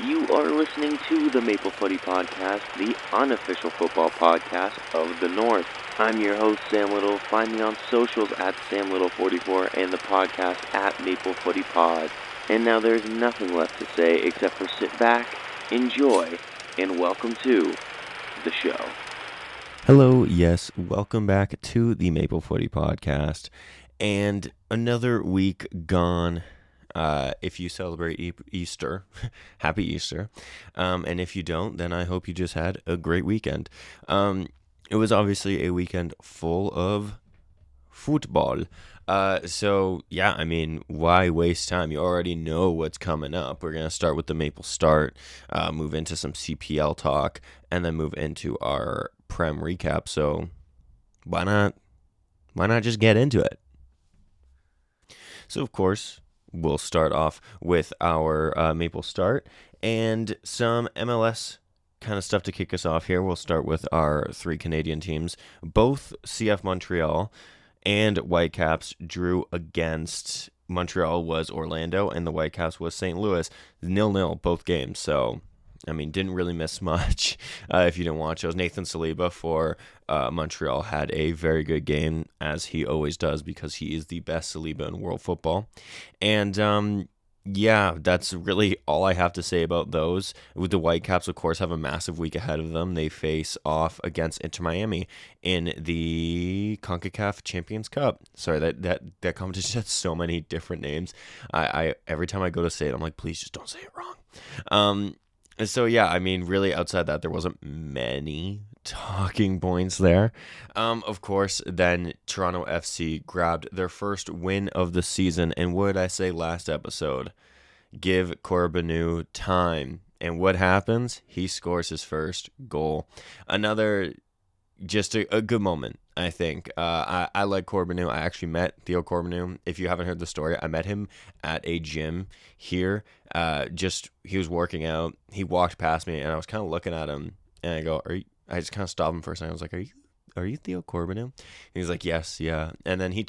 You are listening to the Maple Footy Podcast, the unofficial football podcast of the North. I'm your host, Sam Little. Find me on socials at SamLittle44 and the podcast at Maple Footy Pod. And now there's nothing left to say except for sit back, enjoy, and welcome to the show. Hello, yes, welcome back to the Maple Footy Podcast. And another week gone. If you celebrate Easter, happy Easter. And if you don't, then I hope you just had a great weekend. It was obviously a weekend full of football. So yeah, I mean, why waste time? You already know what's coming up. We're going to start with the Maple Start, move into some CPL talk, and then move into our Prem recap. So why not just get into it? So of course, we'll start off with our Maple Start and some MLS kind of stuff to kick us off here. We'll start with our three Canadian teams. Both CF Montreal and Whitecaps drew against. Montreal was Orlando and the Whitecaps was St. Louis. 0-0 both games. So, I mean, didn't really miss much if you didn't watch those. Nathan Saliba for Montreal had a very good game, as he always does, because he is the best Saliba in world football. And yeah, that's really all I have to say about those. With the Whitecaps, of course, have a massive week ahead of them. They face off against Inter Miami in the CONCACAF Champions Cup. Sorry, that competition has so many different names. I every time I go to say it, I'm like, please just don't say it wrong. So yeah, I mean, really outside that, there wasn't many talking points there. Of course, then Toronto FC grabbed their first win of the season. And what did I say last episode? Give Corbinu time. And what happens? He scores his first goal. Another, just a good moment, I think. I like Corbinu. I actually met Theo Corbinu. If you haven't heard the story, I met him at a gym here. He was working out. He walked past me, and I was kind of looking at him, and I go, I just kind of stopped him for a second. I was like, are you Theo Corbinu? He was like, yes, yeah. And then he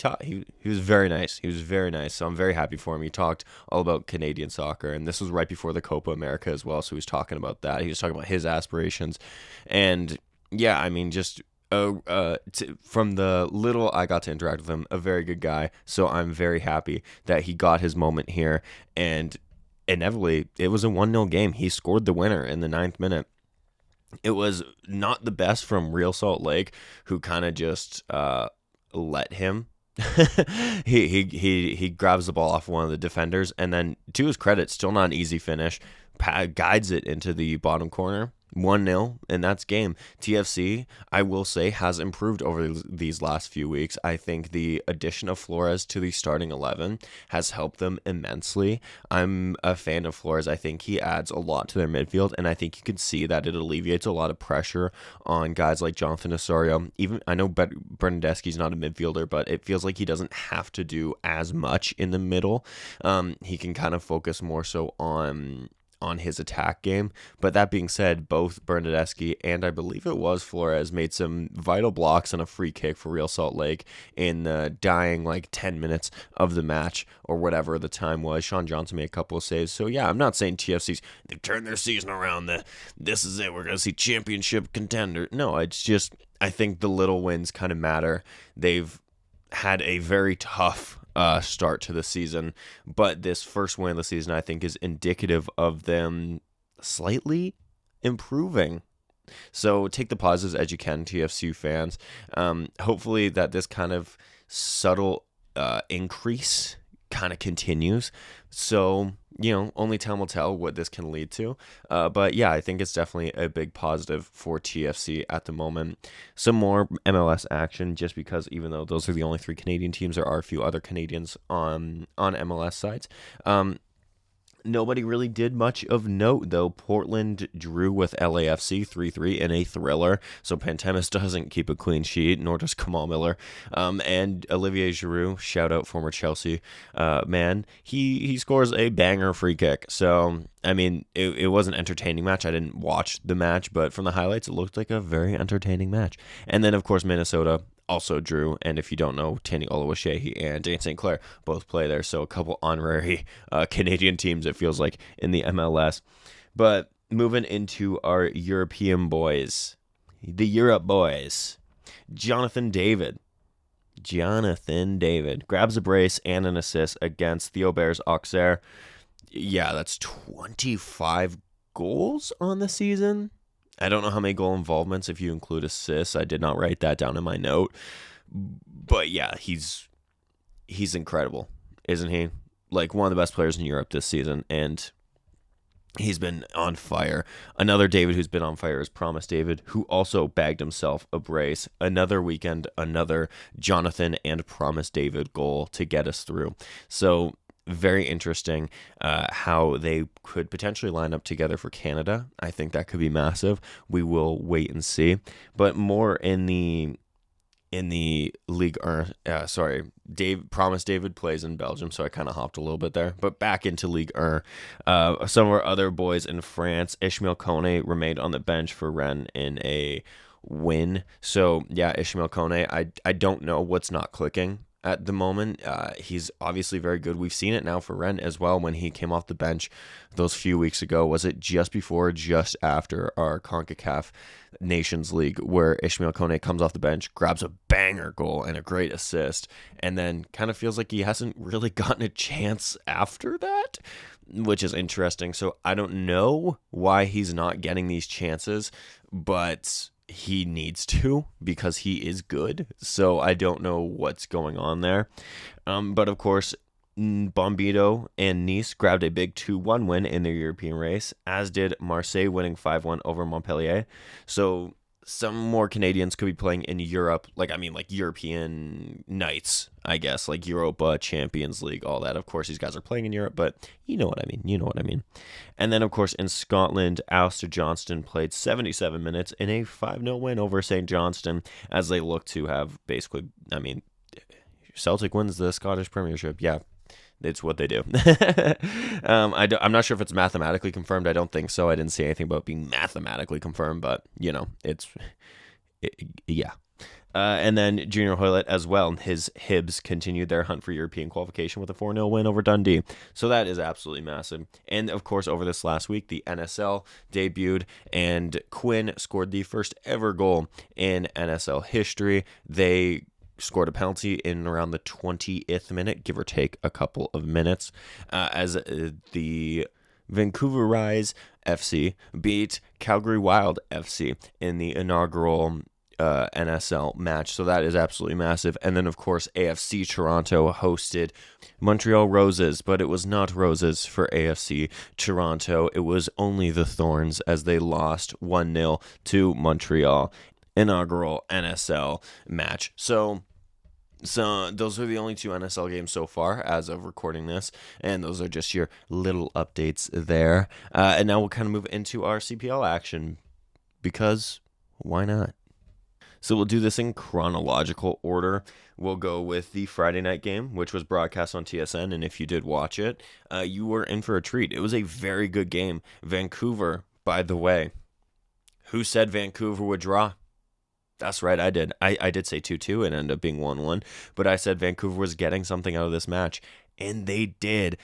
was very nice. He was very nice. So I'm very happy for him. He talked all about Canadian soccer, and this was right before the Copa America as well. So he was talking about that. He was talking about his aspirations. And yeah, I mean, just from the little I got to interact with him, a very good guy. So I'm very happy that he got his moment here. And inevitably, it was a 1-0 game. He scored the winner in the 9th minute. It was not the best from Real Salt Lake, who kind of just let him. he grabs the ball off one of the defenders, and then to his credit, still not an easy finish, guides it into the bottom corner. 1-0, and that's game. TFC, I will say, has improved over these last few weeks. I think the addition of Flores to the starting 11 has helped them immensely. I'm a fan of Flores. I think he adds a lot to their midfield, and I think you can see that it alleviates a lot of pressure on guys like Jonathan Osorio. Even I know Bernadeschi's not a midfielder, but it feels like he doesn't have to do as much in the middle. He can kind of focus more so on his attack game. But that being said, both Bernadeschi and I believe it was Flores made some vital blocks on a free kick for Real Salt Lake in the dying 10 minutes of the match or whatever the time was. Sean Johnson made a couple of saves. So yeah, I'm not saying they've turned their season around. This is it. We're going to see championship contender. No, it's just, I think the little wins kind of matter. They've had a very tough start to the season, but this first win of the season I think is indicative of them slightly improving. So take the positives as you can, TFC fans. Hopefully that this kind of subtle increase kind of continues. So, only time will tell what this can lead to. But yeah, I think it's definitely a big positive for TFC at the moment. Some more MLS action, just because even though those are the only three Canadian teams, there are a few other Canadians on MLS sites. Nobody really did much of note, though. Portland drew with LAFC 3-3 in a thriller, so Pantemis doesn't keep a clean sheet, nor does Kamal Miller. And Olivier Giroud, shout out former Chelsea man, he scores a banger free kick. So, I mean, it was an entertaining match. I didn't watch the match, but from the highlights, it looked like a very entertaining match. And then, of course, Minnesota also drew, and if you don't know, Tanny Oluwaseyi and Dan St. Clair both play there, so a couple honorary Canadian teams, it feels like, in the MLS. But moving into our European boys, the Europe boys, Jonathan David grabs a brace and an assist against Theo Baer's Auxerre. Yeah, that's 25 goals on the season. I don't know how many goal involvements if you include assists. I did not write that down in my note. But yeah, he's incredible, isn't he? Like one of the best players in Europe this season, and he's been on fire. Another David who's been on fire is Promise David, who also bagged himself a brace. Another weekend, another Jonathan and Promise David goal to get us through. So very interesting how they could potentially line up together for Canada. I think that could be massive. We will wait and see. But more in the League Promise David plays in Belgium, so I kind of hopped a little bit there. But back into League 1, some of our other boys in France, Ishmael Kone remained on the bench for Rennes in a win. So yeah, Ishmael Kone, I don't know what's not clicking at the moment. He's obviously very good. We've seen it now for Rennes as well when he came off the bench those few weeks ago. Was it just before or just after our CONCACAF Nations League where Ishmael Kone comes off the bench, grabs a banger goal and a great assist, and then kind of feels like he hasn't really gotten a chance after that, which is interesting. So I don't know why he's not getting these chances, but he needs to because he is good. So I don't know what's going on there. But of course, Bombito and Nice grabbed a big 2-1 win in their European race, as did Marseille winning 5-1 over Montpellier. So some more Canadians could be playing in Europe, like European nights, I guess, like Europa, Champions League, all that. Of course, these guys are playing in Europe, but you know what I mean. And then, of course, in Scotland, Alistair Johnston played 77 minutes in a 5-0 win over St. Johnstone, as they look to have basically, Celtic wins the Scottish Premiership. Yeah, it's what they do. I'm not sure if it's mathematically confirmed. I don't think so. I didn't see anything about being mathematically confirmed, but, yeah. And then Junior Hoylett as well. His Hibs continued their hunt for European qualification with a 4-0 win over Dundee. So that is absolutely massive. And, of course, over this last week, the NSL debuted, and Quinn scored the first ever goal in NSL history. They scored a penalty in around the 20th minute, give or take a couple of minutes, as the Vancouver Rise FC beat Calgary Wild FC in the inaugural NSL match. So that is absolutely massive. And then, of course, AFC Toronto hosted Montreal Roses, but it was not roses for AFC Toronto. It was only the thorns, as they lost 1-0 to Montreal. Inaugural NSL match. So those are the only 2 NSL games so far as of recording this, and those are just your little updates there. And now we'll kind of move into our CPL action, because why not? So we'll do this in chronological order. We'll go with the Friday night game, which was broadcast on TSN, and if you did watch it, you were in for a treat. It was a very good game. Vancouver, by the way, who said Vancouver would draw? That's right, I did. I did say 2-2 and ended up being 1-1, but I said Vancouver was getting something out of this match, and they did.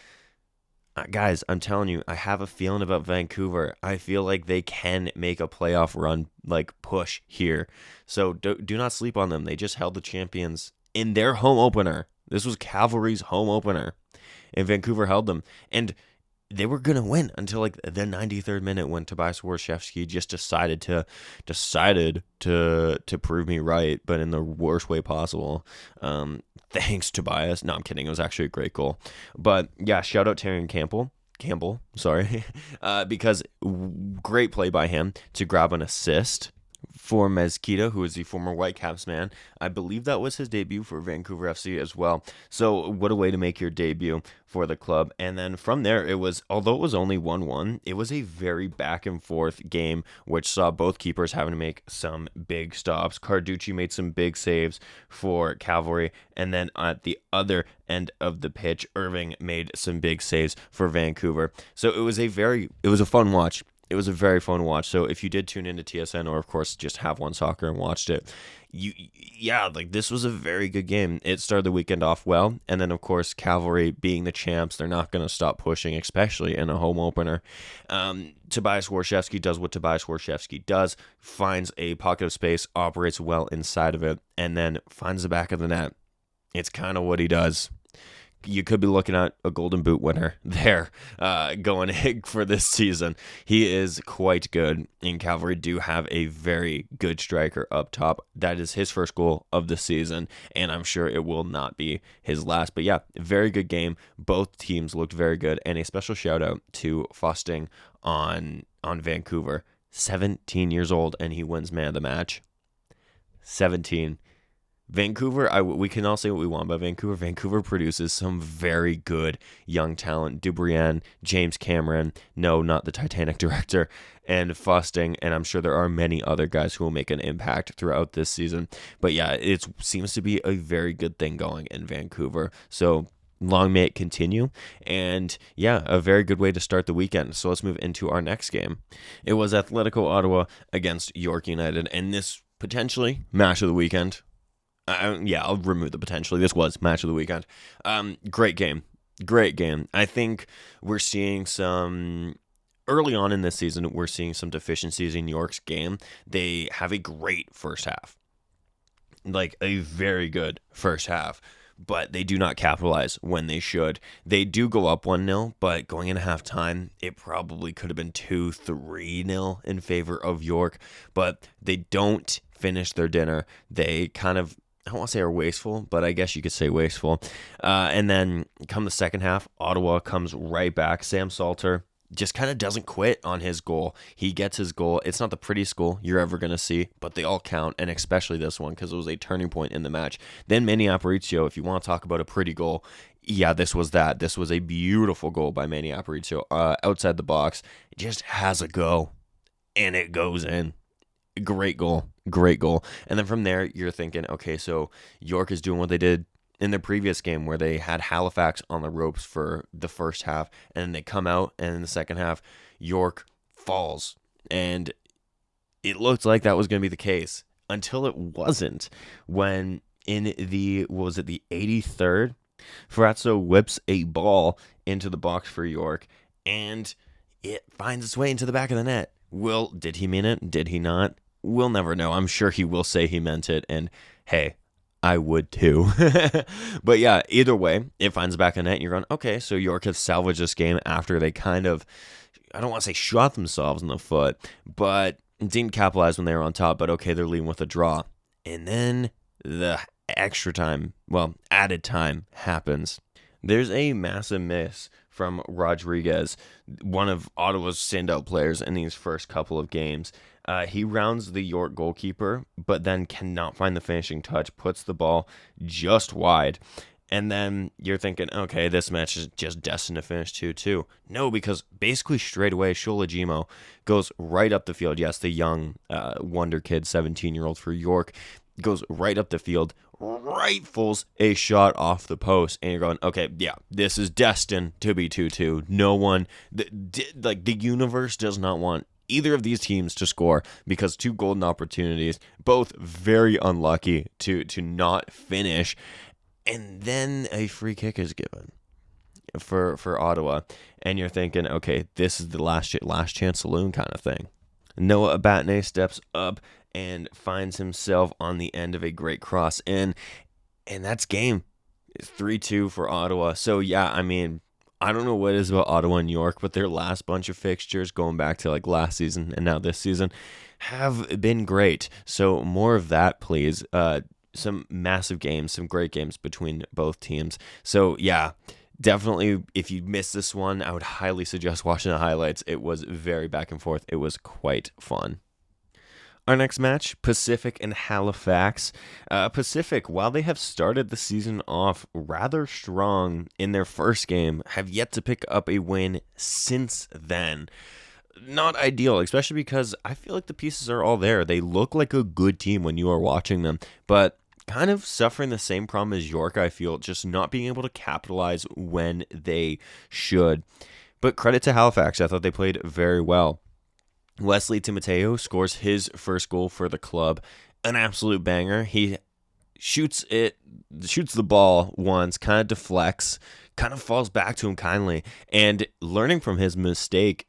Guys, I'm telling you, I have a feeling about Vancouver. I feel like they can make a playoff run, like push here. So do not sleep on them. They just held the champions in their home opener. This was Cavalry's home opener, and Vancouver held them. And they were going to win until like the 93rd minute when Tobias Warszewski just decided to prove me right, but in the worst way possible. Thanks, Tobias. No, I'm kidding. It was actually a great goal. But yeah, shout out Terry Campbell, because great play by him to grab an assist for Mezquita, who is the former Whitecaps man. I believe that was his debut for Vancouver FC as well. So what a way to make your debut for the club. And then from there, although it was only 1-1, it was a very back and forth game, which saw both keepers having to make some big stops. Carducci made some big saves for Cavalry, and then at the other end of the pitch, Irving made some big saves for Vancouver. So it was a fun watch. It was a very fun watch. So if you did tune into TSN or, of course, just have One Soccer and watched it, this was a very good game. It started the weekend off well. And then, of course, Cavalry being the champs, they're not going to stop pushing, especially in a home opener. Tobias Warshevsky does what Tobias Warshevsky does, finds a pocket of space, operates well inside of it, and then finds the back of the net. It's kind of what he does. You could be looking at a Golden Boot winner there going for this season. He is quite good, and Cavalry do have a very good striker up top. That is his first goal of the season, and I'm sure it will not be his last. But yeah, very good game. Both teams looked very good, and a special shout out to Fosting on Vancouver. 17 years old, and he wins man of the match. 17. Vancouver, we can all say what we want about Vancouver. Vancouver produces some very good young talent. Dubrian, James Cameron, no, not the Titanic director, and Fosting, and I'm sure there are many other guys who will make an impact throughout this season. But yeah, it seems to be a very good thing going in Vancouver. So long may it continue, and yeah, a very good way to start the weekend. So let's move into our next game. It was Atletico Ottawa against York United, and this potentially match of the weekend. I'll remove the potentially. This was match of the weekend. Great game. I think we're seeing some, early on in this season, we're seeing some deficiencies in York's game. They have a great first half. Like a very good first half. But they do not capitalize when they should. They do go up 1-0, but going into halftime, it probably could have been 2-3-0 in favor of York. But they don't finish their dinner. They kind of, I don't want to say are wasteful, but I guess you could say wasteful. And then come the second half, Ottawa comes right back. Sam Salter just kind of doesn't quit on his goal. He gets his goal. It's not the prettiest goal you're ever going to see, but they all count, and especially this one because it was a turning point in the match. Then Manny Aparicio, if you want to talk about a pretty goal, yeah, this was that. This was a beautiful goal by Manny Aparicio outside the box. It just has a go, and it goes in. Great goal. And then from there, you're thinking, okay, so York is doing what they did in the previous game where they had Halifax on the ropes for the first half, and then they come out, and in the second half, York falls. And it looked like that was going to be the case until it wasn't, when in the 83rd, Ferrazzo whips a ball into the box for York, and it finds its way into the back of the net. Did he mean it? Did he not? We'll never know. I'm sure he will say he meant it, and hey, I would too. But yeah, either way, it finds the back of the net, and you're going, okay, so York has salvaged this game after they kind of, I don't want to say shot themselves in the foot, but didn't capitalize when they were on top, but okay, they're leading with a draw. And then the added time happens. There's a massive miss from Rodriguez, one of Ottawa's standout players in these first couple of games. He rounds the York goalkeeper, but then cannot find the finishing touch, puts the ball just wide. And then you're thinking, okay, this match is just destined to finish 2-2. No, because basically straight away, Sholajimo goes right up the field. Yes, the young wonder kid, 17-year-old for York, goes right up the field, rifles a shot off the post, and you're going, okay, yeah, this is destined to be 2-2. No one, the universe does not want either of these teams to score, because two golden opportunities, both very unlucky to not finish, and then a free kick is given for Ottawa, and you're thinking, okay, this is the last chance saloon kind of thing. Noah Abatne steps up and finds himself on the end of a great cross in, and that's game. It's 3-2 for Ottawa. So yeah, I mean, I don't know what it is about Ottawa and York, but their last bunch of fixtures, going back to like last season and now this season, have been great. So more of that, please. Some massive games, some great games between both teams. So yeah, definitely, if you missed this one, I would highly suggest watching the highlights. It was very back and forth. It was quite fun. Our next match, Pacific and Halifax. Pacific, while they have started the season off rather strong in their first game, have yet to pick up a win since then. Not ideal, especially because I feel like the pieces are all there. They look like a good team when you are watching them, but kind of suffering the same problem as York, I feel, just not being able to capitalize when they should. But credit to Halifax, I thought they played very well. Wesley Timoteo scores his first goal for the club. An absolute banger. He shoots the ball once, kind of deflects, kind of falls back to him kindly, and learning from his mistake,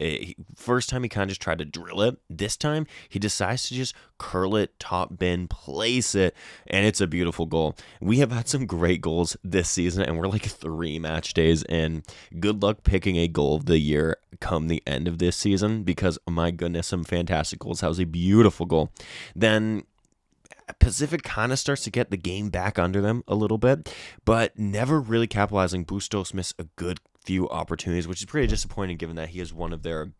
first time he kind of just tried to drill it. This time he decides to just curl it, top bin, place it, and it's a beautiful goal. We have had some great goals this season, and we're like 3 match days in. Good luck picking a goal of the year come the end of this season, because my goodness, some fantastic goals. That was a beautiful goal. Then Pacific kind of starts to get the game back under them a little bit, but never really capitalizing. Bustos missed a good few opportunities, which is pretty disappointing given that he is one of their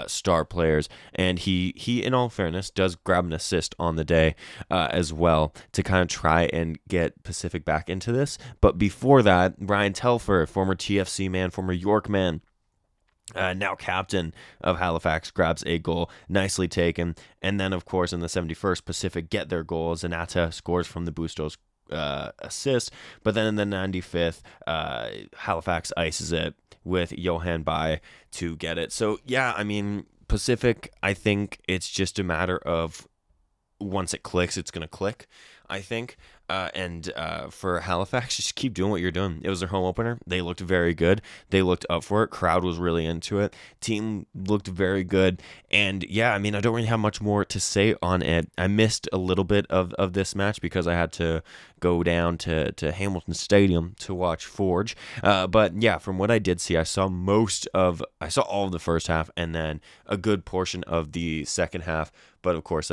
star players. And he, in all fairness, does grab an assist on the day as well to kind of try and get Pacific back into this. But before that, Ryan Telfer, former TFC man, former York man, now captain of Halifax, grabs a goal, nicely taken. And then, of course, in the 71st, Pacific get their goal. Zanata scores from the Bustos assist. But then in the 95th, Halifax ices it with Johan Bai to get it. So, yeah, I mean, Pacific, I think it's just a matter of once it clicks, it's going to click, I think. And for Halifax, just keep doing what you're doing. It was their home opener. They looked very good. They looked up for it. Crowd was really into it. Team looked very good. And yeah, I mean, I don't really have much more to say on it. I missed a little bit of this match because I had to go down to Hamilton Stadium to watch Forge. But yeah, from what I did see, I saw all of the first half and then a good portion of the second half. But of course,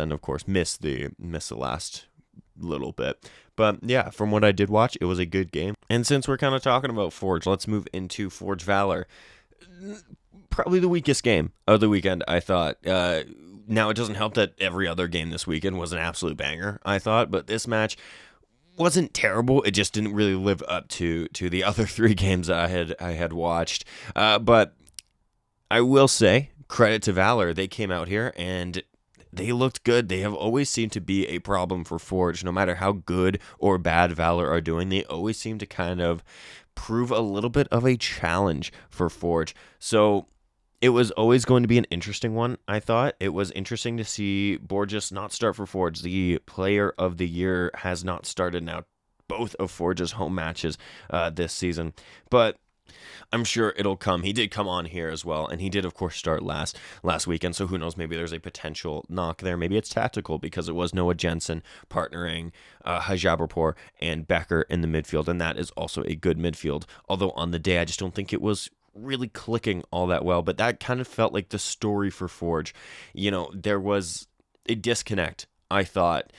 missed the last little bit. But yeah, from what I did watch, it was a good game. And since we're kind of talking about Forge, let's move into Forge Valour. Probably the weakest game of the weekend, I thought. Now, it doesn't help that every other game this weekend was an absolute banger, I thought. But this match wasn't terrible. It just didn't really live up to the other 3 games I had watched. But I will say, credit to Valour. They came out here and they looked good. They have always seemed to be a problem for Forge. No matter how good or bad Valour are doing, they always seem to kind of prove a little bit of a challenge for Forge. So it was always going to be an interesting one, I thought. It was interesting to see Borges not start for Forge. The player of the year has not started now both of Forge's home matches this season. But I'm sure it'll come. He did come on here as well, and he did, of course, start last weekend, so who knows, maybe there's a potential knock there. Maybe it's tactical because it was Noah Jensen partnering Hajabrapor and Becker in the midfield, and that is also a good midfield, although on the day, I just don't think it was really clicking all that well, but that kind of felt like the story for Forge. You know, there was a disconnect, I thought.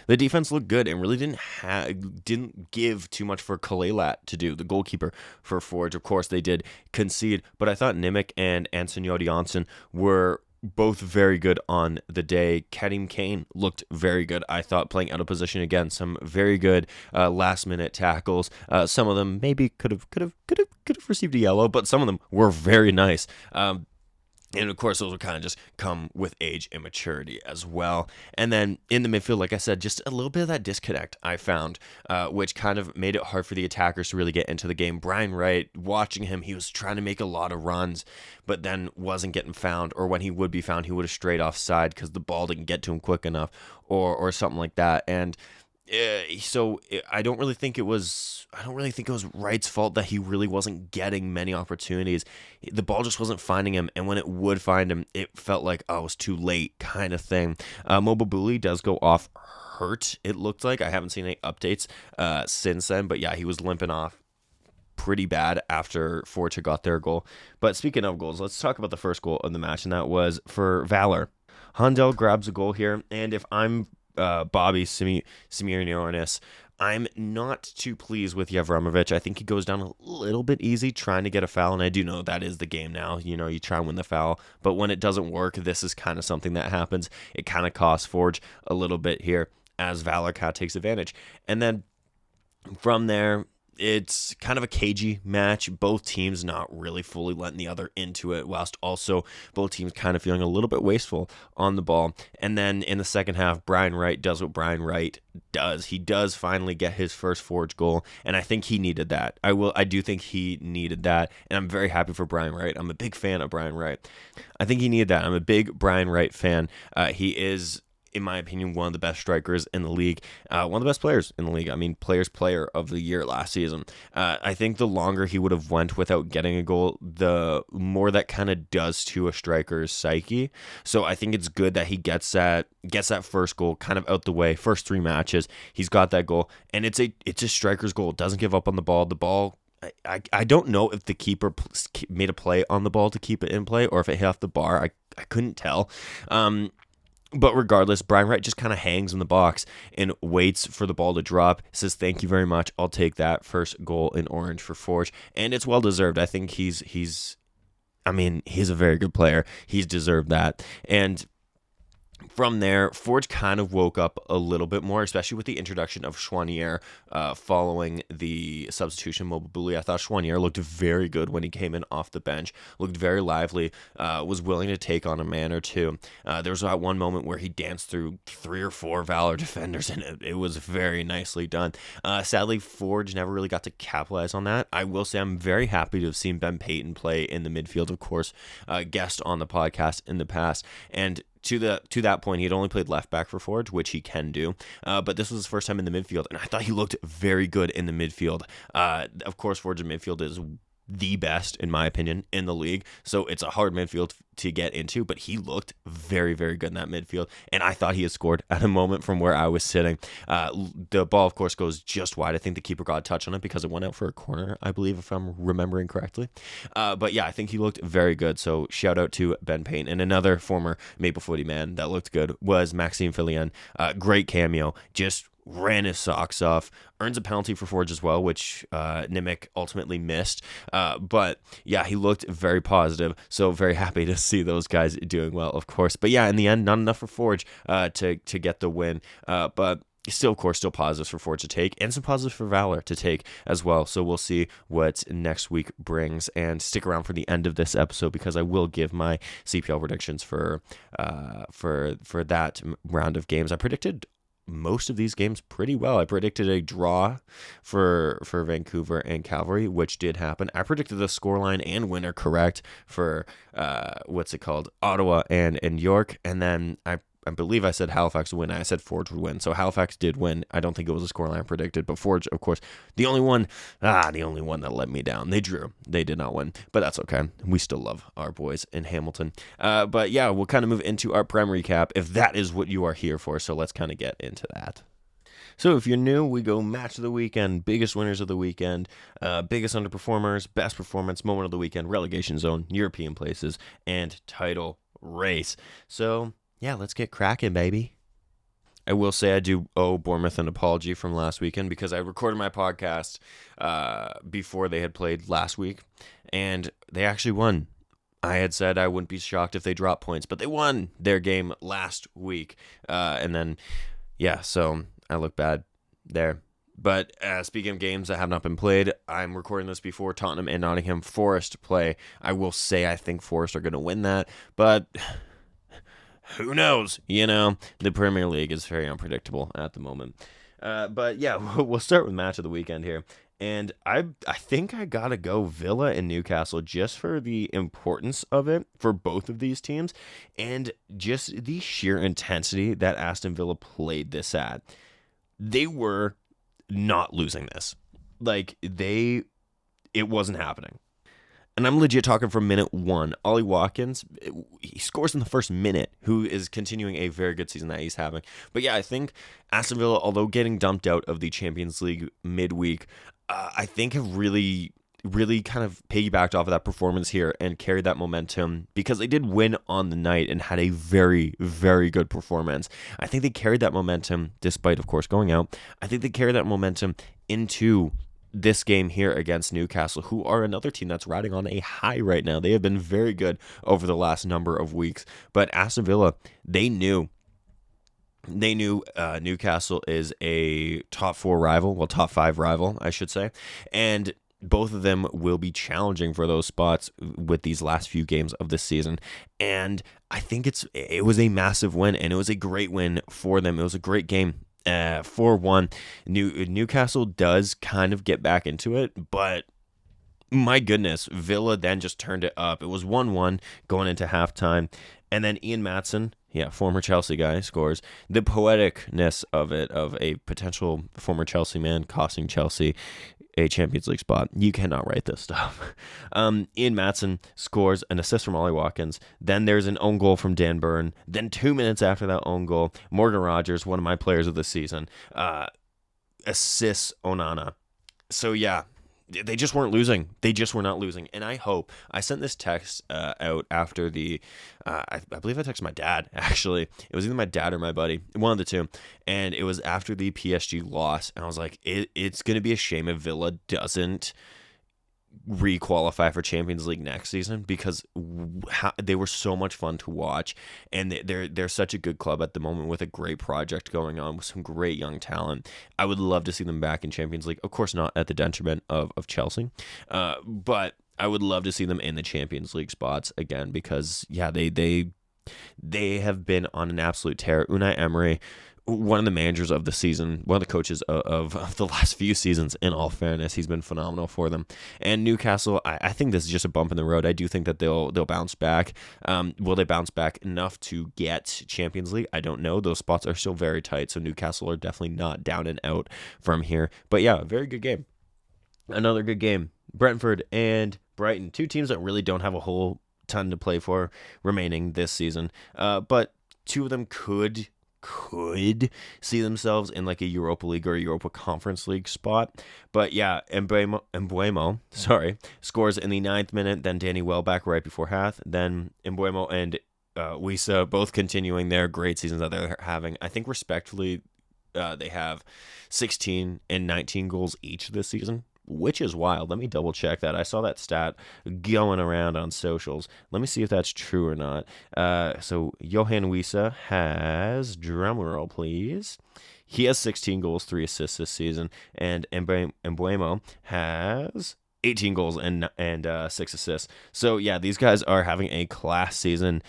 The defense looked good and really didn't give too much for Kalelat to do, the goalkeeper for Forge. Of course, they did concede, but I thought Nimick and Antonio Janssen were both very good on the day. Kadim Kane looked very good, I thought, playing out of position again. Some very good last-minute tackles. Some of them maybe could have received a yellow, but some of them were very nice. And of course, those will kind of just come with age and maturity as well. And then in the midfield, like I said, just a little bit of that disconnect I found, which kind of made it hard for the attackers to really get into the game. Brian Wright, watching him, he was trying to make a lot of runs, but then wasn't getting found. Or when he would be found, he would have strayed offside because the ball didn't get to him quick enough or something like that. And so I don't really think it was Wright's fault that he really wasn't getting many opportunities. The ball just wasn't finding him, and when it would find him, it felt like, oh, it was too late kind of thing. Mobabuli does go off hurt, it looked like. I haven't seen any updates since then, but yeah, he was limping off pretty bad after Forge had got their goal. But speaking of goals, let's talk about the first goal of the match, and that was for Valour. Handel grabs a goal here, and if I'm Bobby Simeonionis, I'm not too pleased with Yevramovic. I think he goes down a little bit easy trying to get a foul, and I do know that is the game now. You know, you try and win the foul, but when it doesn't work, this is kind of something that happens. It kind of costs Forge a little bit here as Valour kind of takes advantage. And then from there, It's kind of a cagey match. Both teams not really fully letting the other into it, whilst also both teams kind of feeling a little bit wasteful on the ball. And then in the second half, Brian Wright does what Brian Wright does. He does finally get his first Forge goal, and I think he needed that. I do think he needed that, and I'm very happy for Brian Wright. I'm a big fan of Brian Wright. I think he needed that. I'm a big Brian Wright fan. He is, in my opinion, one of the best strikers in the league, one of the best players in the league. I mean, player of the year last season. I think the longer he would have went without getting a goal, the more that kind of does to a striker's psyche. So I think it's good that he gets that first goal kind of out the way. First 3 matches, he's got that goal, and it's a striker's goal. It doesn't give up on the ball. The ball, I don't know if the keeper made a play on the ball to keep it in play or if it hit off the bar. I couldn't tell. But regardless, Brian Wright just kind of hangs in the box and waits for the ball to drop. Says, "Thank you very much. I'll take that first goal in orange for Forge." And it's well deserved. I think he's a very good player. He's deserved that. And from there, Forge kind of woke up a little bit more, especially with the introduction of Chouanier following the substitution of Mobile. I thought Chouanier looked very good when he came in off the bench, looked very lively, was willing to take on a man or two. There was that one moment where he danced through 3 or 4 Valour defenders, and it was very nicely done. Sadly, Forge never really got to capitalize on that. I will say I'm very happy to have seen Ben Payton play in the midfield, of course, guest on the podcast in the past, and to that point, he had only played left back for Forge, which he can do. But this was his first time in the midfield, and I thought he looked very good in the midfield. Of course, Forge's midfield is the best, in my opinion, in the league. So it's a hard midfield to get into, but he looked very, very good in that midfield. And I thought he had scored at a moment from where I was sitting. The ball, of course, goes just wide. I think the keeper got a touch on it because it went out for a corner, I believe, if I'm remembering correctly. But yeah, I think he looked very good. So shout out to Ben Payne. And another former Maple Footy man that looked good was Maxime Fillion. Great cameo. Just ran his socks off, earns a penalty for Forge as well, which Nimick ultimately missed. But yeah, he looked very positive, so very happy to see those guys doing well, of course. But yeah, in the end, not enough for Forge to get the win. But still, of course, still positives for Forge to take, and some positives for Valour to take as well. So we'll see what next week brings, and stick around for the end of this episode because I will give my CPL predictions for that round of games. I predicted most of these games pretty well. I predicted a draw for Vancouver and Cavalry, which did happen. I predicted the scoreline and winner correct for Ottawa and York, and then I believe I said Halifax would win. I said Forge would win. So Halifax did win. I don't think it was a scoreline predicted, but Forge, of course, the only one that let me down. They drew. They did not win, but that's okay. We still love our boys in Hamilton. But yeah, we'll kind of move into our Prem recap if that is what you are here for. So let's kind of get into that. So if you're new, we go match of the weekend, biggest winners of the weekend, biggest underperformers, best performance, moment of the weekend, relegation zone, European places, and title race. So yeah, let's get cracking, baby. I will say I do owe Bournemouth an apology from last weekend because I recorded my podcast before they had played last week, and they actually won. I had said I wouldn't be shocked if they dropped points, but they won their game last week. And then, yeah, so I look bad there. But speaking of games that have not been played, I'm recording this before Tottenham and Nottingham Forest play. I will say I think Forest are going to win that, but who knows? The Premier League is very unpredictable at the moment. But yeah, we'll start with match of the weekend here. And I think I got to go Villa and Newcastle just for the importance of it for both of these teams and just the sheer intensity that Aston Villa played this at. They were not losing this. It wasn't happening. And I'm legit talking from minute 1. Ollie Watkins, he scores in the first minute, who is continuing a very good season that he's having. But yeah, I think Aston Villa, although getting dumped out of the Champions League midweek, I think have really kind of piggybacked off of that performance here and carried that momentum because they did win on the night and had a very, very good performance. I think they carried that momentum, despite, of course, going out. I think they carried that momentum into this game here against Newcastle, who are another team that's riding on a high right now. They have been very good over the last number of weeks, but Aston Villa, they knew They knew Newcastle is a top 4 rival, well, top 5 rival, I should say, and both of them will be challenging for those spots with these last few games of the season. And I think it was a massive win, and it was a great win for them. It was a great game. 4-1. Newcastle does kind of get back into it, but my goodness, Villa then just turned it up. It was 1-1 going into halftime. And then Ian Maatsen, former Chelsea guy, scores. The poeticness of it, of a potential former Chelsea man costing Chelsea a Champions League spot. You cannot write this stuff. Ian Maatsen scores an assist from Ollie Watkins. Then there's an own goal from Dan Burn. Then 2 minutes after that own goal, Morgan Rogers, one of my players of the season, assists Onana. So yeah, they just weren't losing. They just were not losing. And I sent this text out after the, I believe I texted my dad, actually. It was either my dad or my buddy, one of the two. And it was after the PSG loss. And I was like, it's going to be a shame if Villa doesn't re-qualify for Champions League next season, because they were so much fun to watch, and they're such a good club at the moment with a great project going on with some great young talent. I would love to see them back in Champions League, of course not at the detriment of Chelsea, but I would love to see them in the Champions League spots again, because they have been on an absolute tear. Unai Emery, one of the managers of the season, one of the coaches of the last few seasons, in all fairness, he's been phenomenal for them. And Newcastle, I think this is just a bump in the road. I do think that they'll bounce back. Will they bounce back enough to get Champions League? I don't know. Those spots are still very tight, so Newcastle are definitely not down and out from here. But yeah, very good game. Another good game. Brentford and Brighton, two teams that really don't have a whole ton to play for remaining this season, but two of them could see themselves in like a Europa League or a Europa Conference League spot. But yeah, Mbeumo scores in the 9th minute, then Danny Welbeck right before half, then Mbeumo and Wissa both continuing their great seasons that they're having. I think respectively they have 16 and 19 goals each this season, which is wild. Let me double check that. I saw that stat going around on socials. Let me see if that's true or not. So Johan Wissa has, drumroll please, he has 16 goals, 3 assists this season, and Mbeumo has 18 goals and 6 assists. So yeah, these guys are having a class season.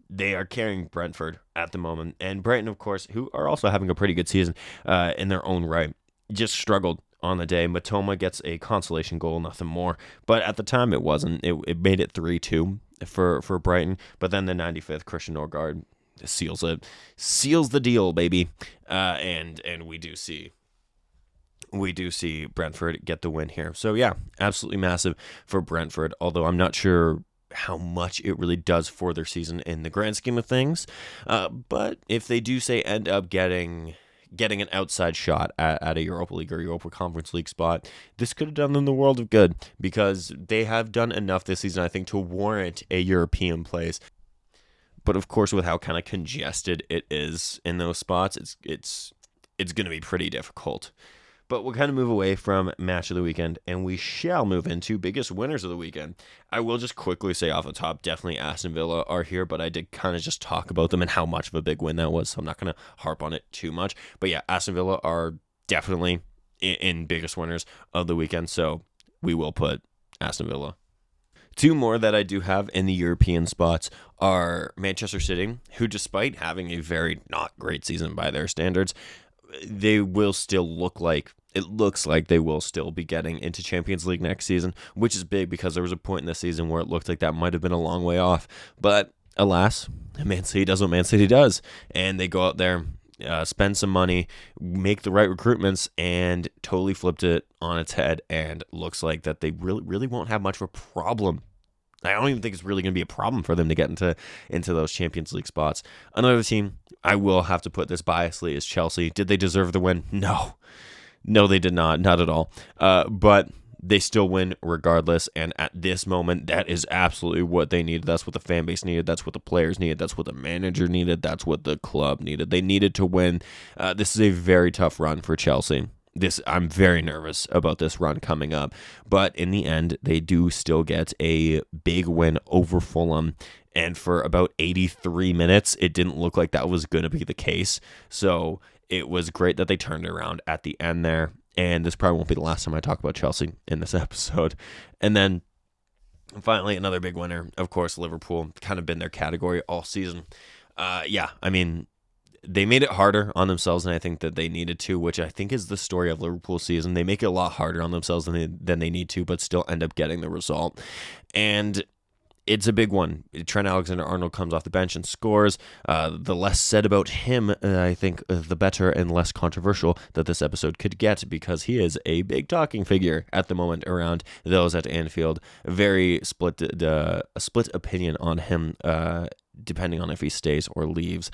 They are carrying Brentford at the moment, and Brighton, of course, who are also having a pretty good season in their own right, just struggled on the day. Matoma gets a consolation goal, nothing more. But at the time, it wasn't. It made it 3-2 for Brighton. But then the 95th, Christian Norgard seals the deal, baby. And we do see Brentford get the win here. So yeah, absolutely massive for Brentford. Although I'm not sure how much it really does for their season in the grand scheme of things. But if they do end up getting an outside shot at a Europa League or Europa Conference League spot, this could have done them the world of good, because they have done enough this season, I think, to warrant a European place. But of course, with how kind of congested it is in those spots, it's going to be pretty difficult. But we'll kind of move away from match of the weekend, and we shall move into biggest winners of the weekend. I will just quickly say off the top, definitely Aston Villa are here, but I did kind of just talk about them and how much of a big win that was, so I'm not going to harp on it too much. But yeah, Aston Villa are definitely in biggest winners of the weekend, so we will put Aston Villa. Two more that I do have in the European spots are Manchester City, who, despite having a very not great season by their standards, they will still looks like they will still be getting into Champions League next season, which is big, because there was a point in the season where it looked like that might have been a long way off. But alas, Man City does what Man City does, and they go out there, spend some money, make the right recruitments, and totally flipped it on its head, and looks like that they really won't have much of a problem. I don't even think it's really going to be a problem for them to get into those Champions League spots. Another team I will have to put this biasly is Chelsea. Did they deserve the win? No, they did not at all. But they still win regardless, and at this moment, that is absolutely what they needed. That's what the fan base needed. That's what the players needed. That's what the manager needed. That's what the club needed. They needed to win. This is a very tough run for Chelsea. I'm very nervous about this run coming up, but in the end, they do still get a big win over Fulham, And for about 83 minutes, it didn't look like that was going to be the case. So it was great that they turned it around at the end there. And this probably won't be the last time I talk about Chelsea in this episode. And then finally, another big winner, of course, Liverpool, kind of been their category all season. They made it harder on themselves than I think that they needed to, which I think is the story of Liverpool season. They make it a lot harder on themselves than they need to, but still end up getting the result. And it's a big one. Trent Alexander-Arnold comes off the bench and scores. The less said about him, I think, the better and less controversial that this episode could get, because he is a big talking figure at the moment around those at Anfield. Very split opinion on him, depending on if he stays or leaves.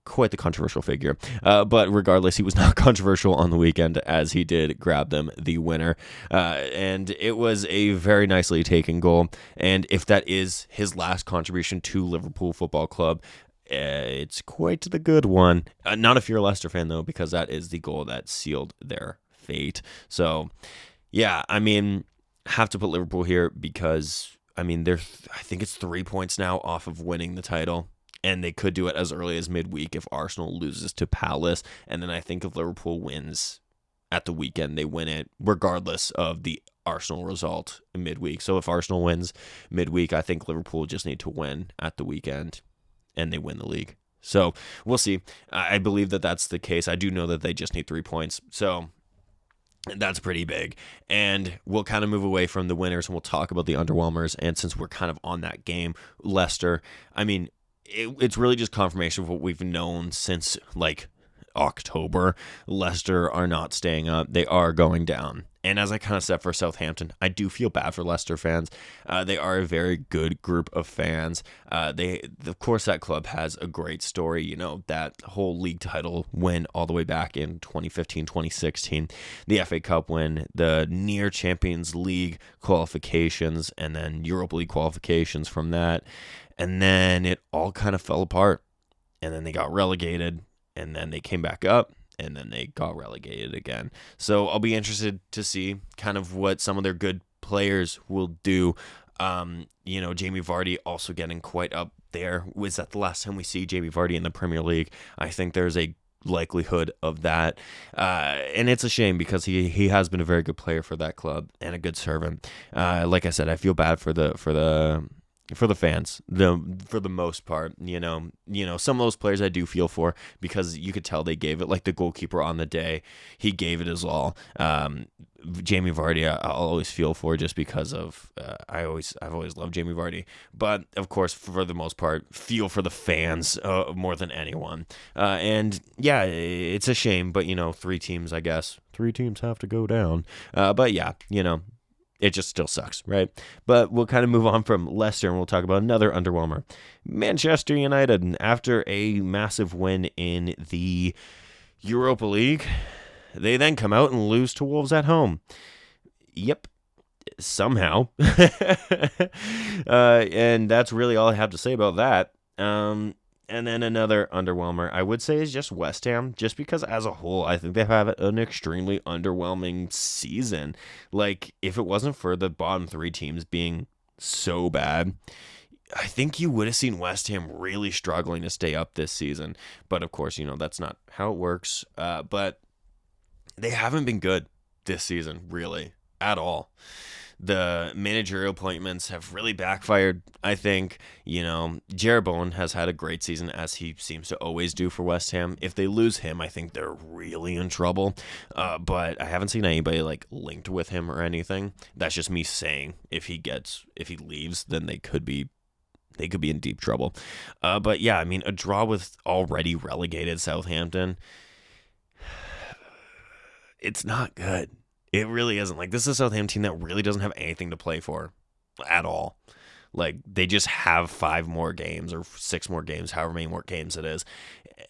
Quite the controversial figure. But regardless, he was not controversial on the weekend, as he did grab them the winner. And it was a very nicely taken goal. And if that is his last contribution to Liverpool Football Club, it's quite the good one. Not if you're a Leicester fan, though, because that is the goal that sealed their fate. So, have to put Liverpool here because they're I think it's 3 points now off of winning the title, and they could do it as early as midweek if Arsenal loses to Palace. And then I think if Liverpool wins at the weekend, they win it regardless of the Arsenal result midweek. So if Arsenal wins midweek, I think Liverpool just need to win at the weekend, and they win the league. So we'll see. I believe that that's the case. I do know that they just need 3 points. So that's pretty big. And we'll kind of move away from the winners and we'll talk about the underwhelmers. And since we're kind of on that game, Leicester, it's really just confirmation of what we've known since October. Leicester are not staying up. They are going down. And as I kind of said for Southampton, I do feel bad for Leicester fans. They are a very good group of fans. Of course, that club has a great story. That whole league title win all the way back in 2015, 2016, the FA Cup win, the near Champions League qualifications, and then Europa League qualifications from that. And then it all kind of fell apart. And then they got relegated, and then they came back up, and then they got relegated again. So I'll be interested to see kind of what some of their good players will do. Jamie Vardy also getting quite up there. Was that the last time we see Jamie Vardy in the Premier League? I think there's a likelihood of that. And it's a shame because he has been a very good player for that club and a good servant. Like I said, I feel bad for the fans, for the most part. Some of those players I do feel for, because you could tell they gave it, like the goalkeeper on the day, he gave it his all. Jamie Vardy, I'll always feel for, just because of I've always loved Jamie Vardy, but of course, for the most part, feel for the fans more than anyone. And yeah, it's a shame, but 3 teams, I guess 3 teams have to go down. But yeah, it just still sucks, right? But we'll kind of move on from Leicester and we'll talk about another underwhelmer. Manchester United, after a massive win in the Europa League, they then come out and lose to Wolves at home. Yep, somehow. And that's really all I have to say about that. And then another underwhelmer, I would say, is just West Ham, just because as a whole, I think they have an extremely underwhelming season. If it wasn't for the bottom 3 teams being so bad, I think you would have seen West Ham really struggling to stay up this season. But of course, that's not how it works. But they haven't been good this season, really, at all. The managerial appointments have really backfired, I think. Jeroboam has had a great season, as he seems to always do for West Ham. If they lose him, I think they're really in trouble. But I haven't seen anybody linked with him or anything. That's just me saying if he leaves, then they could be in deep trouble. But yeah, a draw with already relegated Southampton, it's not good. It really isn't. This is a Southampton team that really doesn't have anything to play for at all. They just have 5 more games or 6 more games, however many more games it is.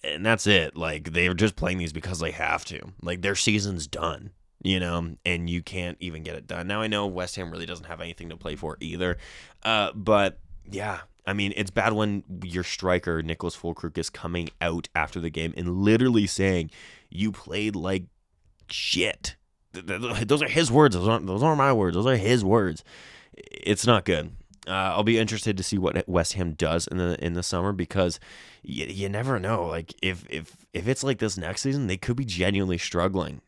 And that's it. They're just playing these because they have to. Their season's done, and you can't even get it done. Now, I know West Ham really doesn't have anything to play for either. But yeah, it's bad when your striker, Nicholas Fulkrug, is coming out after the game and literally saying, you played like shit. Those are his words. Those aren't my words. Those are his words. It's not good. I'll be interested to see what West Ham does in the summer, because you never know. Like if it's like this next season, they could be genuinely struggling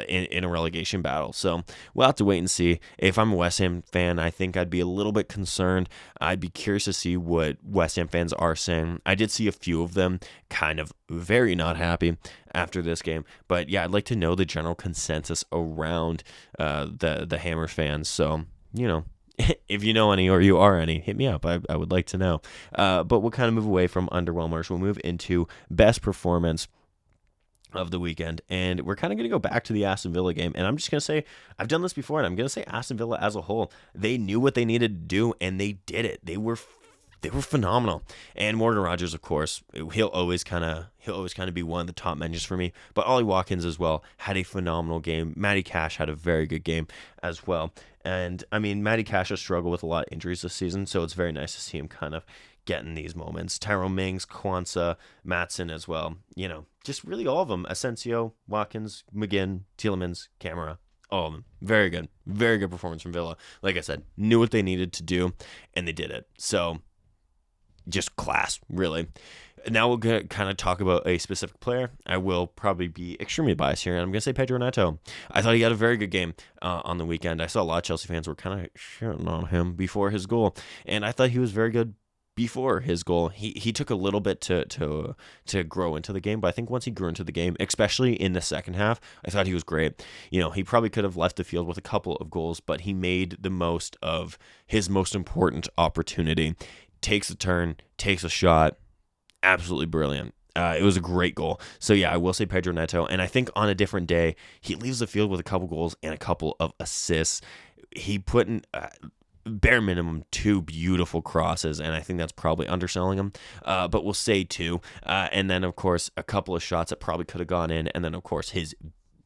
in a relegation battle. So we'll have to wait and see. If I'm a West Ham fan, I think I'd be a little bit concerned. I'd be curious to see what West Ham fans are saying. I did see a few of them kind of very not happy after this game. But yeah, I'd like to know the general consensus around the Hammer fans. So, if you know any or you are any, hit me up. I would like to know. But we'll kind of move away from underwhelmers. We'll move into best performance of the weekend, and we're kind of going to go back to the Aston Villa game, and I'm just going to say, I've done this before, and I'm going to say Aston Villa as a whole, they knew what they needed to do, and they did it. They were phenomenal. And Morgan Rogers, of course, he'll always kind of be one of the top mentions for me, but Ollie Watkins as well had a phenomenal game. Matty Cash had a very good game as well. And I mean, Matty Cash has struggled with a lot of injuries this season, so it's very nice to see him kind of getting these moments. Tyrone Mings, Kwanzaa, Matson as well. Just really all of them. Asensio, Watkins, McGinn, Tielemans, Camara, all of them. Very good. Very good performance from Villa. Like I said, knew what they needed to do, and they did it. So, just class, really. Now we'll kind of talk about a specific player. I will probably be extremely biased here, and I'm going to say Pedro Neto. I thought he had a very good game on the weekend. I saw a lot of Chelsea fans were kind of shitting on him before his goal, and I thought he was very good before his goal. He took a little bit to grow into the game, but I think once he grew into the game, especially in the second half, I thought he was great. He probably could have left the field with a couple of goals, but he made the most of his most important opportunity. Takes a turn, takes a shot. Absolutely brilliant. It was a great goal. So yeah, I will say Pedro Neto, and I think on a different day, he leaves the field with a couple goals and a couple of assists. He put in bare minimum 2 beautiful crosses, and I think that's probably underselling him, but we'll say 2. And then, of course, a couple of shots that probably could have gone in, and then, of course, his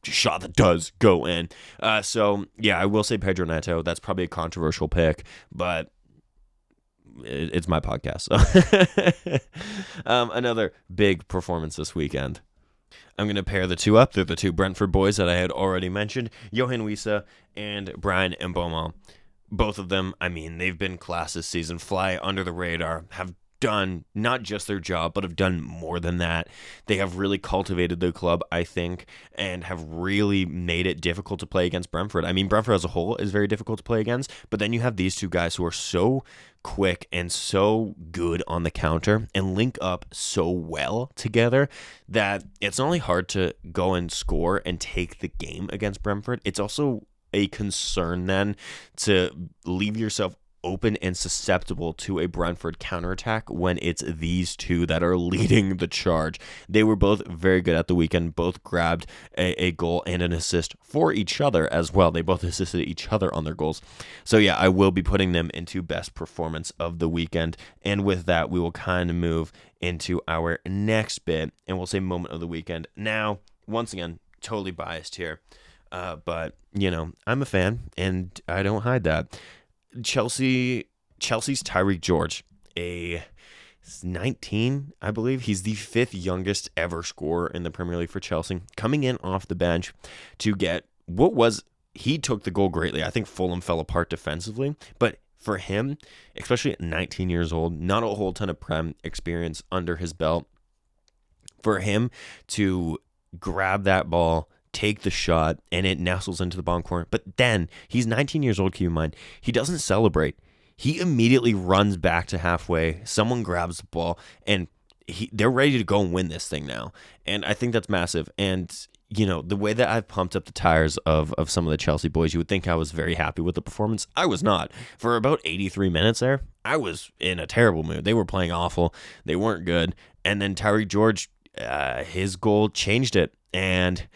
shot that does go in. So, yeah, I will say Pedro Neto. That's probably a controversial pick, but it's my podcast. So. Another big performance this weekend. I'm going to pair the two up. They're the 2 Brentford boys that I had already mentioned, Johan Wissa and Brian Mboma. Both of them, I mean, they've been class this season, fly under the radar, have done not just their job, but have done more than that. They have really cultivated the club, I think, and have really made it difficult to play against Brentford. I mean, Brentford as a whole is very difficult to play against, but then you have these 2 guys who are so quick and so good on the counter and link up so well together that it's not only hard to go and score and take the game against Brentford, it's also a concern then to leave yourself open and susceptible to a Brentford counterattack when it's these 2 that are leading the charge. They were both very good at the weekend, both grabbed a goal and an assist for each other as well. They both assisted each other on their goals. So yeah, I will be putting them into best performance of the weekend. And with that, we will kind of move into our next bit, and we'll say moment of the weekend. Now, once again, totally biased here. But, I'm a fan, and I don't hide that. Chelsea's Tyreek George, a 19, I believe. He's the 5th youngest ever scorer in the Premier League for Chelsea, coming in off the bench to get he took the goal greatly. I think Fulham fell apart defensively, but for him, especially at 19 years old, not a whole ton of Prem experience under his belt, for him to grab that ball, take the shot, and it nestles into the bottom corner. But then, he's 19 years old, keep in mind. He doesn't celebrate. He immediately runs back to halfway. Someone grabs the ball, and they're ready to go and win this thing now. And I think that's massive. And, the way that I've pumped up the tires of some of the Chelsea boys, you would think I was very happy with the performance. I was not. For about 83 minutes there, I was in a terrible mood. They were playing awful. They weren't good. And then Tyreek George, his goal changed it. And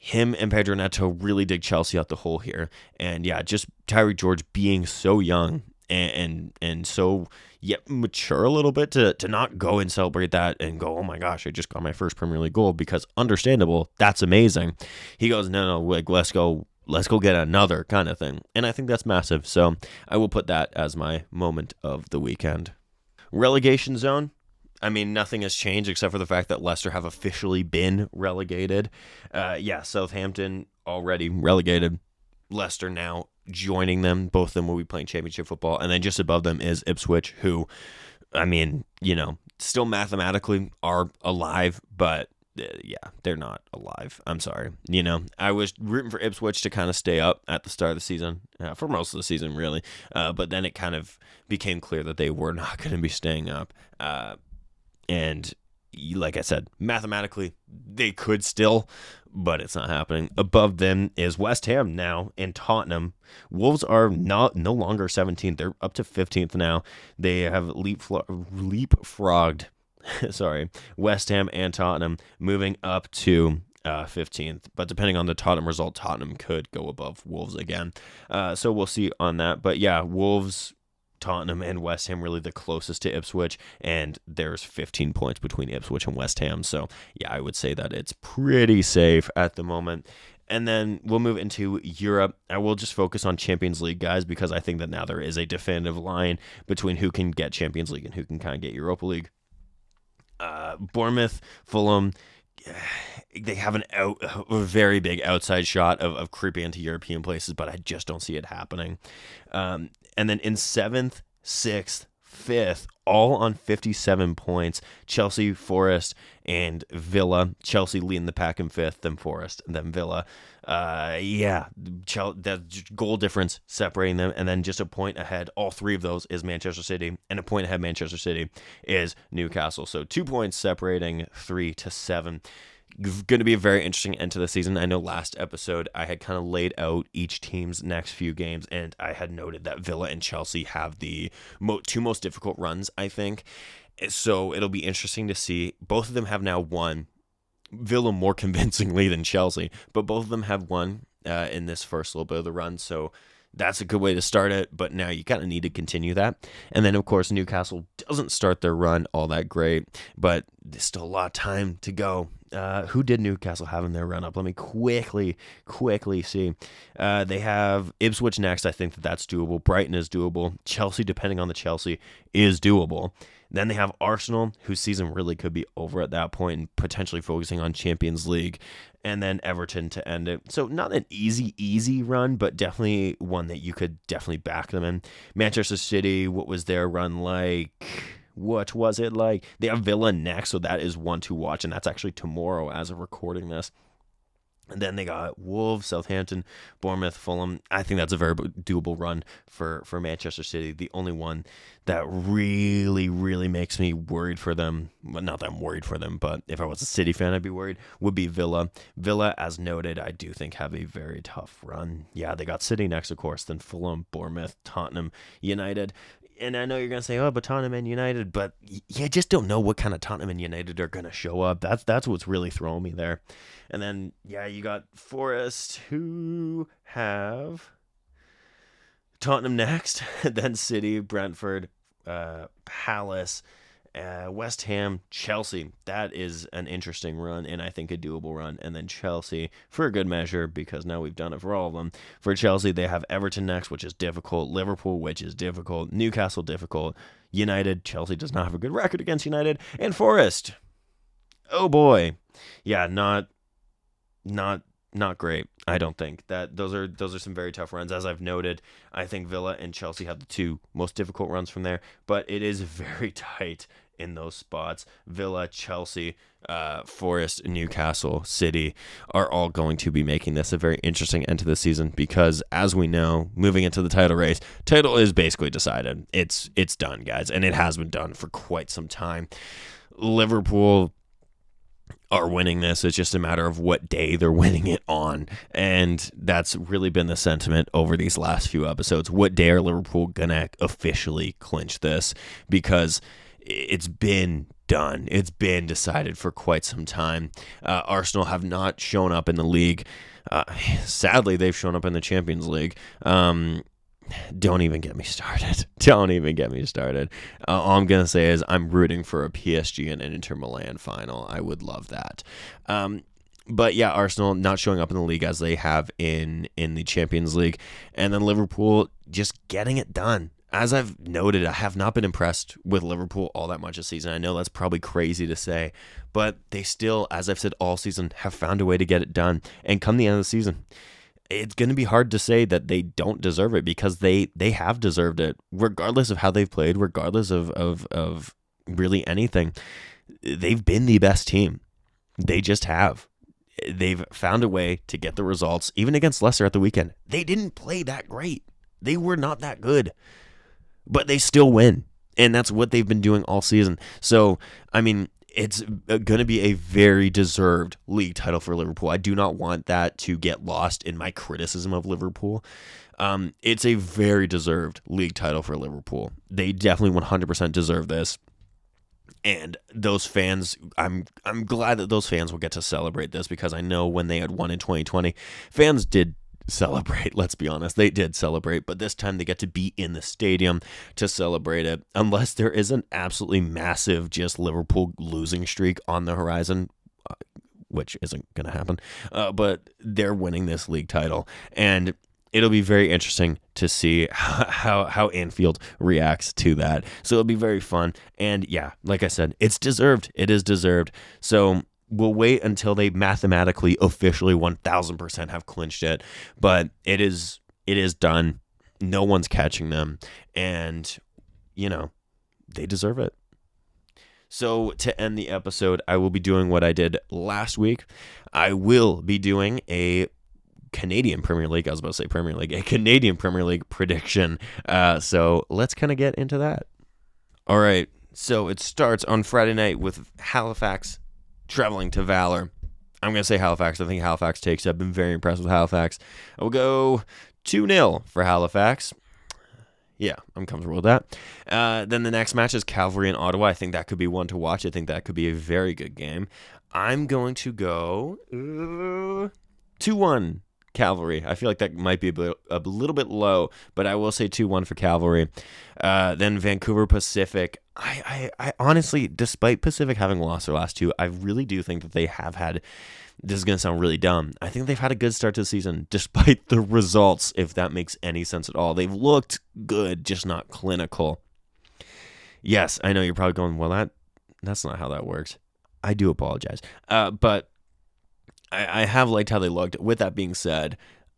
him and Pedro Neto really dig Chelsea out the hole here. And yeah, just Tyreek George being so young and so yet mature a little bit to not go and celebrate that and go, oh my gosh, I just got my first Premier League goal, because understandable, that's amazing. He goes, no, like, let's go get another kind of thing. And I think that's massive. So I will put that as my moment of the weekend. Relegation zone. I mean, nothing has changed except for the fact that Leicester have officially been relegated. Southampton already relegated. Leicester now joining them. Both of them will be playing championship football. And then just above them is Ipswich, who, I mean, still mathematically are alive, but they're not alive. I'm sorry. I was rooting for Ipswich to kind of stay up at the start of the season, for most of the season, really. But then it kind of became clear that they were not going to be staying up. And like I said, mathematically, they could still, but it's not happening. Above them is West Ham now and Tottenham. Wolves are no longer 17th. They're up to 15th now. They have leapfrogged West Ham and Tottenham, moving up to 15th. But depending on the Tottenham result, Tottenham could go above Wolves again. So we'll see on that. But yeah, Wolves, Tottenham, and West Ham really the closest to Ipswich, and there's 15 points between Ipswich and West Ham. So yeah, I would say that it's pretty safe at the moment. And then we'll move into Europe. I will just focus on Champions League, guys, because I think that now there is a definitive line between who can get Champions League and who can kind of get Europa League. Bournemouth, Fulham, they have a very big outside shot of creeping into European places, but I just don't see it happening. And then in 7th, 6th, 5th, all on 57 points, Chelsea, Forest, and Villa. Chelsea leading the pack in 5th, then Forest, and then Villa. That goal difference separating them, and then just a point ahead. All three of those is Manchester City, and a point ahead Manchester City is Newcastle. So 2 points separating 3 to 7. Going to be a very interesting end to the season. I know last episode I had kind of laid out each team's next few games, and I had noted that Villa and Chelsea have the two most difficult runs, I think. So it'll be interesting to see. Both of them have now won. Villa more convincingly than Chelsea, but both of them have won in this first little bit of the run. So that's a good way to start it, but now you kind of need to continue that. And then, of course, Newcastle doesn't start their run all that great, but there's still a lot of time to go. Who did Newcastle have in their run-up? Let me quickly see. They have Ipswich next. I think that's doable. Brighton is doable. Chelsea, depending on the Chelsea, is doable. Then they have Arsenal, whose season really could be over at that point and potentially focusing on Champions League. And then Everton to end it. So not an easy run, but definitely one that you could definitely back them in. Manchester City, what was their run like? What was it like? They have Villa next, so that is one to watch, and that's actually tomorrow as of recording this. And then they got Wolves, Southampton, Bournemouth, Fulham. I think that's a very doable run for Manchester City. The only one that really, really makes me worried for them, well, not that I'm worried for them, but if I was a City fan, I'd be worried, would be Villa. Villa, as noted, I do think have a very tough run. Yeah, they got City next, of course, then Fulham, Bournemouth, Tottenham, United. And I know you're going to say, oh, but Tottenham and United, but you just don't know what kind of Tottenham and United are going to show up. That's what's really throwing me there. And then, yeah, you got Forest, who have Tottenham next, then City, Brentford, Palace, West Ham, Chelsea. That is an interesting run, and I think a doable run. And then Chelsea, for a good measure, because now we've done it for all of them. For Chelsea, they have Everton next, which is difficult. Liverpool, which is difficult. Newcastle, difficult. United, Chelsea does not have a good record against United. And Forest, oh boy. Yeah, not great. I don't think that those are some very tough runs. As I've noted, I think Villa and Chelsea have the two most difficult runs from there, but it is very tight in those spots. Villa, Chelsea, Forest, Newcastle, City are all going to be making this a very interesting end to the season because, as we know, moving into the title race, title is basically decided. It's done, guys, and it has been done for quite some time. Liverpool are winning this. It's just a matter of what day they're winning it on. And that's really been the sentiment over these last few episodes. What day are Liverpool going to officially clinch this? Because it's been done. It's been decided for quite some time. Arsenal have not shown up in the league. Sadly, they've shown up in the Champions League. Don't even get me started. All I'm going to say is I'm rooting for a PSG and an Inter Milan final. I would love that. But yeah, Arsenal not showing up in the league as they have in the Champions League. And then Liverpool just getting it done. As I've noted, I have not been impressed with Liverpool all that much this season. I know that's probably crazy to say, but they still, as I've said all season, have found a way to get it done and come the end of the season. it's going to be hard to say that they don't deserve it, because they have deserved it, regardless of how they've played, regardless of really anything. They've been the best team. They just have. They've found a way to get the results, even against Leicester at the weekend. They didn't play that great. They were not that good, but they still win. And that's what they've been doing all season. So, I mean, it's going to be a very deserved league title for Liverpool. I do not want that to get lost in my criticism of Liverpool. It's a very deserved league title for Liverpool. They definitely 100% deserve this. And those fans, I'm glad that those fans will get to celebrate this, because I know when they had won in 2020, fans did celebrate. Let's be honest, they did celebrate, but this time they get to be in the stadium to celebrate it, unless there is an absolutely massive just Liverpool losing streak on the horizon, which isn't going to happen, but they're winning this league title, and it'll be very interesting to see how Anfield reacts to that. So it'll be very fun. And yeah, like I said, it's deserved. It is deserved. So we'll wait until they mathematically, officially 1000% have clinched it. But it is done. No one's catching them. And, they deserve it. So to end the episode, I will be doing what I did last week. I will be doing a Canadian Premier League, I was about to say Premier League, a Canadian Premier League prediction. So let's kind of get into that. All right, so it starts on Friday night with Halifax traveling to Valour. I'm going to say Halifax. I think Halifax takes it. I've been very impressed with Halifax. I will go 2-0 for Halifax. Yeah, I'm comfortable with that. Then the next match is Cavalry and Ottawa. I think that could be one to watch. I think that could be a very good game. I'm going to go 2-1 Cavalry. I feel like that might be a little bit low, but I will say 2-1 for Cavalry. Then Vancouver Pacific. I honestly, despite Pacific having lost their last two, I really do think that they have had, this is going to sound really dumb, I think they've had a good start to the season, despite the results, if that makes any sense at all. They've looked good, just not clinical. Yes, I know you're probably going, well, that's not how that works. I do apologize. But I have liked how they looked. With that being said,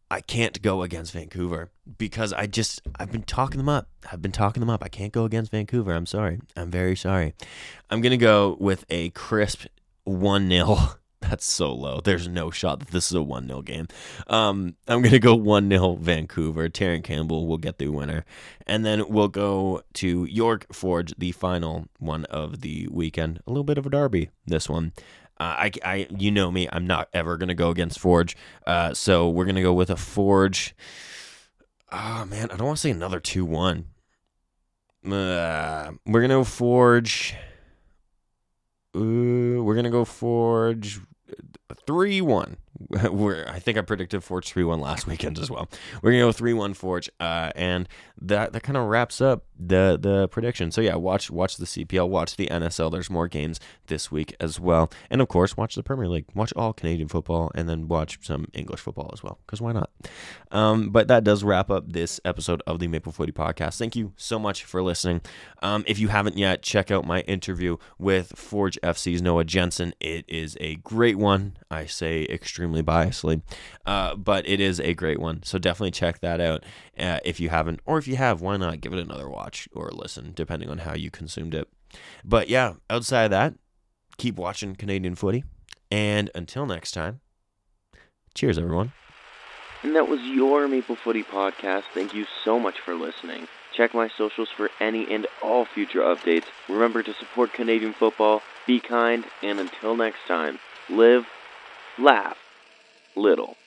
I can't go against Vancouver, because I've been talking them up. I can't go against Vancouver. I'm sorry. I'm very sorry. I'm going to go with a crisp 1-0. That's so low. There's no shot that this is a 1-0 game. I'm going to go 1-0 Vancouver. Taryn Campbell will get the winner. And then we'll go to York Forge, the final one of the weekend. A little bit of a derby, this one. You know me, I'm not ever going to go against Forge. So we're going to go with a Forge. Oh, man, I don't want to say another 2-1. We're going to go Forge. We're going to go Forge 3-1. I think I predicted Forge 3-1 last weekend as well. We're going to go 3-1 Forge, and that kind of wraps up the prediction. So yeah, watch the CPL, watch the NSL. There's more games this week as well. And of course, watch the Premier League. Watch all Canadian football, and then watch some English football as well, because why not? But that does wrap up this episode of the Maple Footy Podcast. Thank you so much for listening. If you haven't yet, check out my interview with Forge FC's Noah Jensen. It is a great one. I say extremely biasly, but it is a great one. So definitely check that out if you haven't, or if you have, why not give it another watch or listen, depending on how you consumed it. But yeah, outside of that, keep watching Canadian footy, and until next time, cheers everyone. And that was your Maple Footy Podcast. Thank you so much for listening. Check my socials for any and all future updates. Remember to support Canadian football, be kind, and until next time, live, laugh, little.